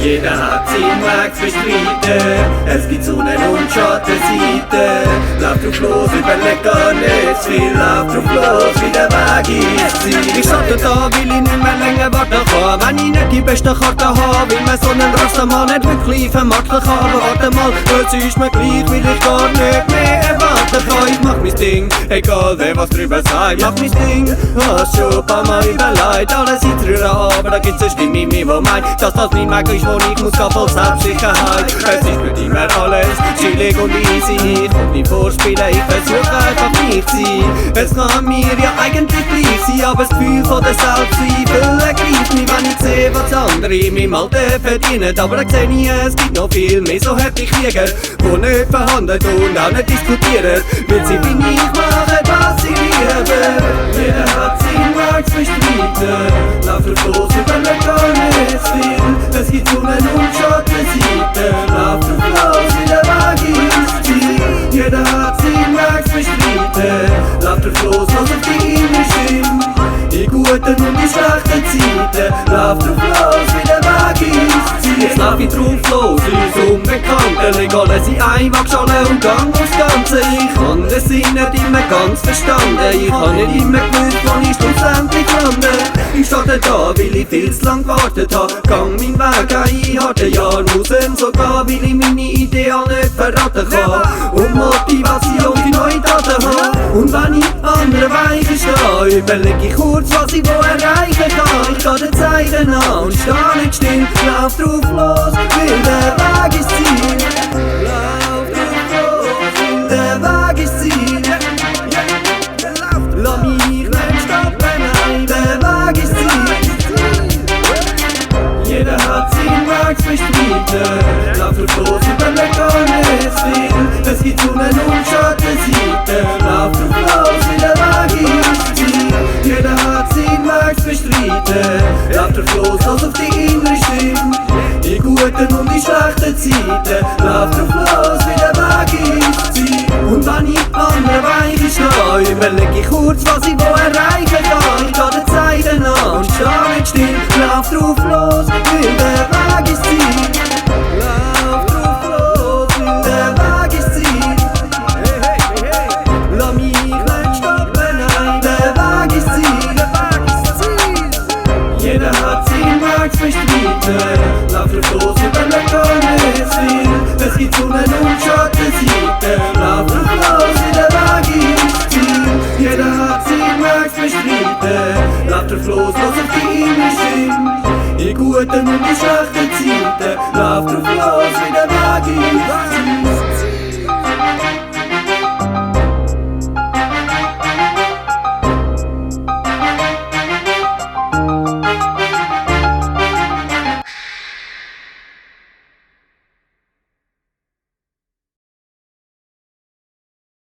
Jeder hat seinen Weg zu bestreiten, es gibt Sonnen- und Schattenseiten. Lauf drauf los, überleg gar nicht zu viel, lauf drauf los, wie der Weg ist Ziel. Ich sagte da, will ich nicht mehr länger warten kann, wenn ich nicht die beste Karte habe, will man so einen Rastermann nicht wirklich vermarkten kann. Aber warte mal, es ist mir gleich, will ich gar nicht mehr erwarten kann. Ich mach mein Ding, egal wer was drüber sagt, mach mein Ding. Hast schon ein paar Mal überlegt, alles ist drüber, aber da gibt's eine Stimme in mir, die meint, dass das nicht möglich ist, wo ich muss gehen voll Selbstsicherheit. Es ist nicht immer alles chillig und easy, ich komm nicht vorspielen, ich versuch einfach mich zu sein. Es kann mir ja eigentlich gleich sein, aber das Gefühl von der Selbstzweifel ergreift mich, wenn ich sehe, was andere in meinem Alter verdienen. Aber dann sehe ich, es gibt noch viel mehr so heftig Krieger, die nicht verhandeln und auch nicht diskutieren, weil sie wie ich machen, was sie lieben. Jeder hat seinen Weg zu bestreiten, lauf drauf los, überleg gar nicht zu viel. Es gibt Sonnen- und Schattenseiten, lauf drauf los, wie der Weg ist Ziel. Jeder hat seinen Weg zu bestreiten, lauf drauf los, los auf die innere Stimme. Die guten und die schlechten Zeiten, lauf drauf los, wie der Weg ist Ziel. Jetzt lauf ich drauf los, ins Unbekannte, leg alles in eine Waagschale und gang aufs Ganze. Ich kann den Sinn nicht immer ganz verstanden, ich habe nicht immer gewusst, wo ich schlussendlich lande. Ich starte da, weil ich viel zu lang gewartet habe, gang meinen Weg in harten Jahren, muss sogar, weil ich meine Ideen nicht verraten kann und Motivation für neue Daten habe. Und wenn ich andere Weichen stehe, überleg ich kurz, was ich wo erreichen kann. Ich kann den Zeichen an und steh nicht still, lauf drauf los, weil der Weg ist Ziel. Lauf drauf los, weil der Weg ist Ziel. Lass mich nicht stoppen, nein, der Weg ist Ziel. Jeder hat seinen Weg zu bestreiten, lauf drauf los, überleg gar nicht zu viel. Es gibt Sonnen- und Schattenseiten, lauf drauf los, wie der Weg ist Ziel. Jeder hat seinen Weg zu bestreiten, lauf drauf los, los auf die innere Stimme. Die guten und die schlechten Zeiten, lauf drauf los, wie der Weg ist Ziel. Und wenn ich an der Weiche stehe, überleg ich kurz, was ich wo erreichen kann. Ich kann den Zeichen an und steh nicht still, lauf drauf los, weil der Weg ist Ziel. Lauf drauf los, weil der Weg ist Ziel. Hey, hey, hey, hey. Lass mich nicht stoppen, nein, der Weg ist Ziel. Der Weg ist Ziel. Jeder hat seinen Weg zu bestreiten, lauf drauf los, überleg gar nicht zu viel. Es gibt Sonnen- und Schattenseiten, lauf drauf los, wie der Weg ist Ziel. Jeder hat seinen Weg zu bestreiten, lauf drauf los, los auf die innere Stimme. Die guten und die schlechten